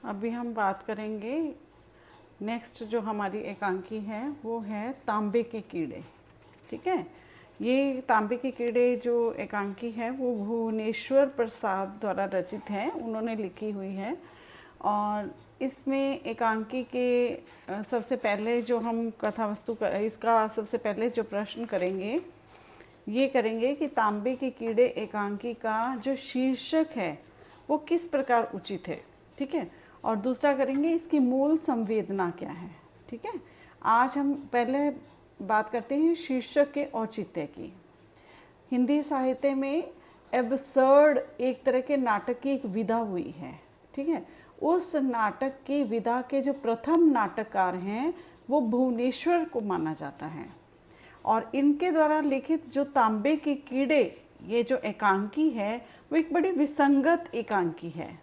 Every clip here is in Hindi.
अभी हम बात करेंगे नेक्स्ट जो हमारी एकांकी है वो है तांबे के कीड़े। ठीक है, ये तांबे के कीड़े जो एकांकी है वो भुवनेश्वर प्रसाद द्वारा रचित है, उन्होंने लिखी हुई है। और इसमें एकांकी के सबसे पहले जो हम कथा वस्तु इसका सबसे पहले जो प्रश्न करेंगे ये करेंगे कि तांबे के कीड़े एकांकी का जो शीर्षक है वो किस प्रकार उचित है। ठीक है, और दूसरा करेंगे इसकी मूल संवेदना क्या है। ठीक है, आज हम पहले बात करते हैं शीर्षक के औचित्य की। हिंदी साहित्य में एब्सर्ड एक तरह के नाटक की एक विधा हुई है। ठीक है, उस नाटक की विधा के जो प्रथम नाटककार हैं वो भुवनेश्वर को माना जाता है, और इनके द्वारा लिखित जो तांबे के कीड़े ये जो एकांकी है वो एक बड़ी विसंगत एकांकी है।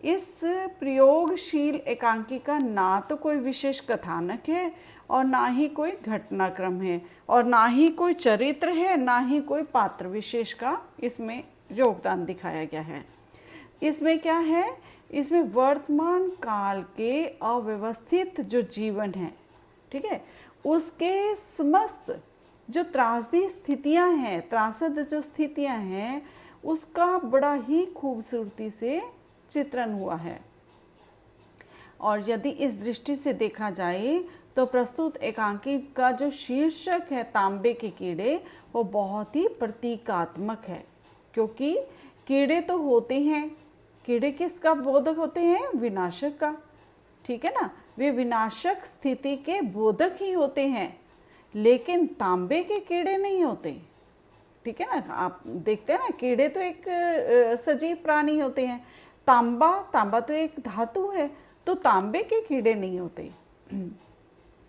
इस प्रयोगशील एकांकी का ना तो कोई विशेष कथानक है और ना ही कोई घटनाक्रम है और ना ही कोई चरित्र है, ना ही कोई पात्र विशेष का इसमें योगदान दिखाया गया है। इसमें क्या है, इसमें वर्तमान काल के अव्यवस्थित जो जीवन है, ठीक है, उसके समस्त जो त्रासदी स्थितियां हैं, त्रासद जो स्थितियां हैं, उसका बड़ा ही खूबसूरती से चित्रण हुआ है। और यदि इस दृष्टि से देखा जाए तो प्रस्तुत एकांकी का जो शीर्षक है तांबे के कीड़े वो बहुत ही प्रतीकात्मक है, क्योंकि कीड़े तो होते हैं, कीड़े किसका बोधक होते हैं, विनाशक का। ठीक है ना, वे विनाशक स्थिति के बोधक ही होते हैं, लेकिन तांबे के कीड़े नहीं होते। ठीक है ना, आप देखते हैं ना, कीड़े तो एक सजीव प्राणी होते हैं, तांबा तो एक धातु है, तो तांबे के कीड़े नहीं होते।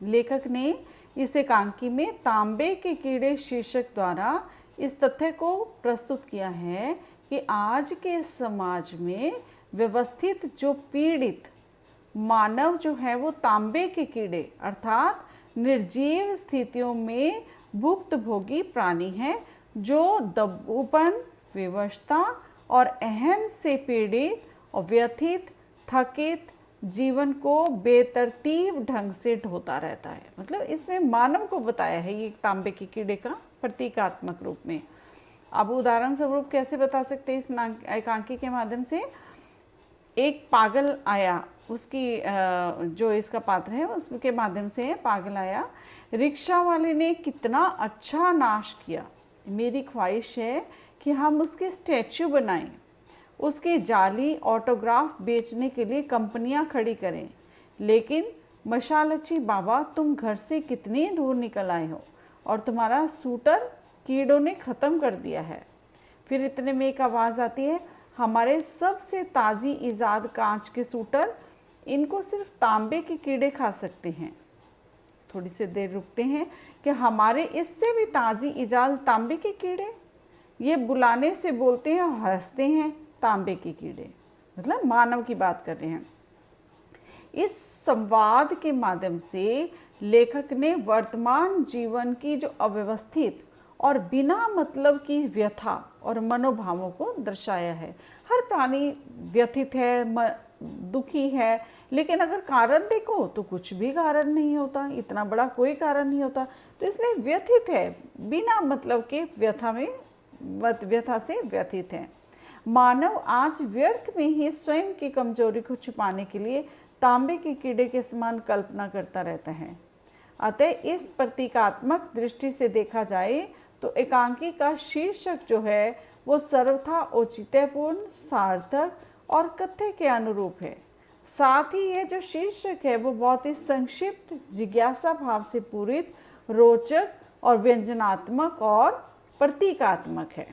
लेखक ने इस एकांकी में तांबे के कीड़े शीर्षक द्वारा इस तथ्य को प्रस्तुत किया है कि आज के समाज में व्यवस्थित जो पीड़ित मानव जो है वो तांबे के कीड़े अर्थात निर्जीव स्थितियों में भुक्तभोगी प्राणी है, जो दबोपन, विवशता और अहम से पीड़ित और व्यथित, थकित जीवन को बेतरतीब ढंग से ढोता रहता है। मतलब इसमें मानव को बताया है ये तांबे के कीड़े का प्रतीकात्मक रूप में। अब उदाहरण स्वरूप कैसे बता सकते हैं इस एकांकी के माध्यम से। एक पागल आया, उसकी जो इसका पात्र है उसके माध्यम से पागल आया, रिक्शा वाले ने कितना अच्छा नाश किया, मेरी ख्वाहिश है कि हम उसके स्टैचू बनाएं, उसके जाली ऑटोग्राफ बेचने के लिए कंपनियां खड़ी करें, लेकिन मशालची बाबा तुम घर से कितनी दूर निकल आए हो और तुम्हारा सूटर कीड़ों ने ख़त्म कर दिया है। फिर इतने में एक आवाज़ आती है, हमारे सबसे ताज़ी ईजाद कांच के सूटर, इनको सिर्फ तांबे के कीड़े खा सकते हैं। थोड़ी सी देर रुकते हैं कि हमारे इससे भी ताज़ी ईजाद तांबे के कीड़े, ये बुलाने से बोलते हैं और हंसते हैं तांबे के कीड़े, मतलब मानव की बात कर रहे हैं। इस संवाद के माध्यम से लेखक ने वर्तमान जीवन की जो अव्यवस्थित और बिना मतलब की व्यथा और मनोभावों को दर्शाया है। हर प्राणी व्यथित है, दुखी है, लेकिन अगर कारण देखो तो कुछ भी कारण नहीं होता, इतना बड़ा कोई कारण नहीं होता, तो इसलिए व्यथित है, बिना मतलब के व्यथा से व्यथित है। मानव आज व्यर्थ में ही स्वयं की कमजोरी को छुपाने के लिए तांबे के कीड़े के समान कल्पना करता रहता है। अतः इस प्रतीकात्मक दृष्टि से देखा जाए तो एकांकी का शीर्षक जो है वो सर्वथा औचित्यपूर्ण, सार्थक और कथ्य के अनुरूप है। साथ ही ये जो शीर्षक है वो बहुत ही संक्षिप्त, जिज्ञासा भाव से पूरित, रोचक और व्यंजनात्मक और प्रतीकात्मक है।